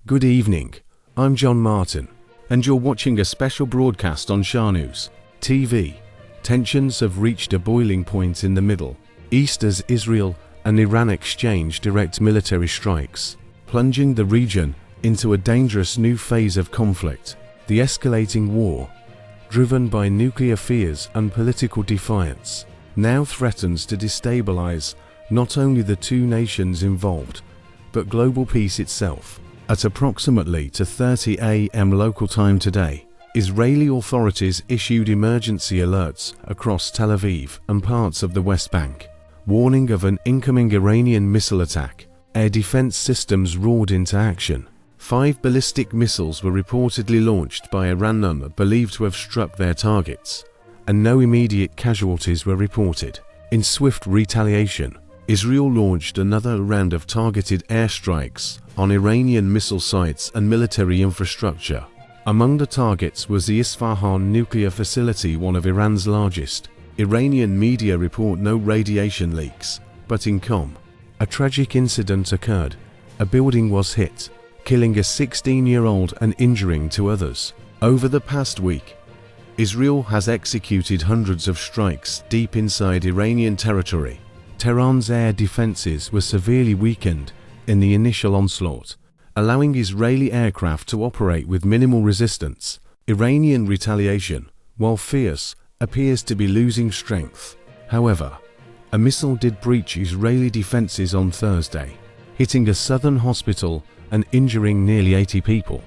Good evening, I'm Jhon Martin, and you're watching a special broadcast on Shah News TV. Tensions have reached a boiling point in the Middle East as Israel and Iran exchange direct military strikes, plunging the region into a dangerous new phase of conflict. The escalating war, driven by nuclear fears and political defiance, now threatens to destabilize not only the two nations involved, but global peace itself. At approximately 2:30 a.m. local time today, Israeli authorities issued emergency alerts across Tel Aviv and parts of the West Bank, warning of an incoming Iranian missile attack. Air defense systems roared into action. 5 ballistic missiles were reportedly launched by Iran, none believed to have struck their targets, and no immediate casualties were reported. In swift retaliation, Israel launched another round of targeted airstrikes on Iranian missile sites and military infrastructure. Among the targets was the Isfahan nuclear facility, one of Iran's largest. Iranian media report no radiation leaks, but in Qom, a tragic incident occurred. A building was hit, killing a 16-year-old and injuring 2 others. Over the past week, Israel has executed hundreds of strikes deep inside Iranian territory. Tehran's air defenses were severely weakened in the initial onslaught, allowing Israeli aircraft to operate with minimal resistance. Iranian retaliation, while fierce, appears to be losing strength. However, a missile did breach Israeli defenses on Thursday, hitting a southern hospital and injuring nearly 80 people.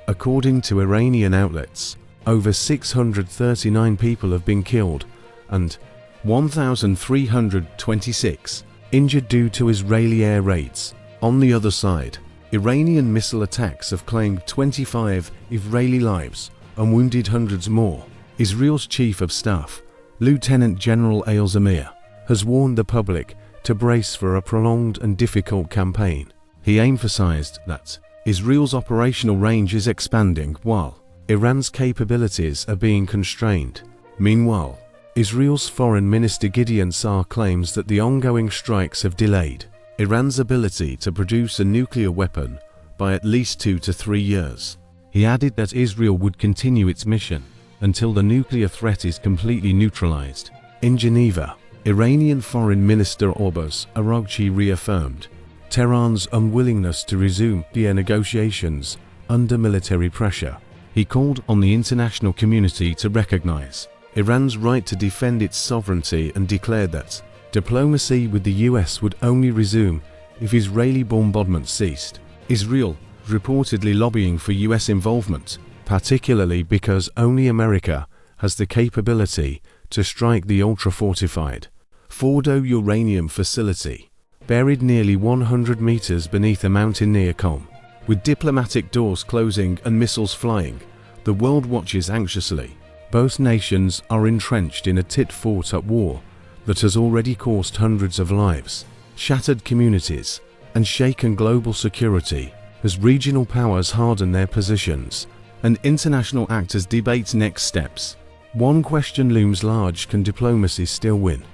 According to Iranian outlets, over 639 people have been killed and 1,326 injured due to Israeli air raids. On the other side, Iranian missile attacks have claimed 25 Israeli lives and wounded hundreds more. Israel's Chief of Staff, Lieutenant General Eyal Zamir, has warned the public to brace for a prolonged and difficult campaign. He emphasized that Israel's operational range is expanding while Iran's capabilities are being constrained. Meanwhile, Israel's Foreign Minister Gideon Sa'ar claims that the ongoing strikes have delayed Iran's ability to produce a nuclear weapon by at least 2 to 3 years. He added that Israel would continue its mission until the nuclear threat is completely neutralized. In Geneva, Iranian Foreign Minister Abbas Araghchi reaffirmed Tehran's unwillingness to resume the negotiations under military pressure. He called on the international community to recognize Iran's right to defend its sovereignty and declared that diplomacy with the US would only resume if Israeli bombardment ceased. Israel is reportedly lobbying for US involvement, particularly because only America has the capability to strike the ultra-fortified Fordo uranium facility, buried nearly 100 meters beneath a mountain near Qom. With diplomatic doors closing and missiles flying, the world watches anxiously. Both nations are entrenched in a tit-for-tat war that has already cost hundreds of lives, shattered communities, and shaken global security as regional powers harden their positions and international actors debate next steps. One question looms large: can diplomacy still win?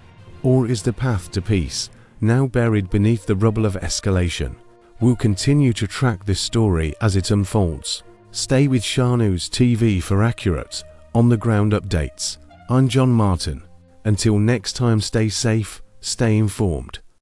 Or is the path to peace now buried beneath the rubble of escalation? We'll continue to track this story as it unfolds. Stay with Shah News TV for accurate, on-the-ground updates. I'm Jhon Martin. Until next time, stay safe, stay informed.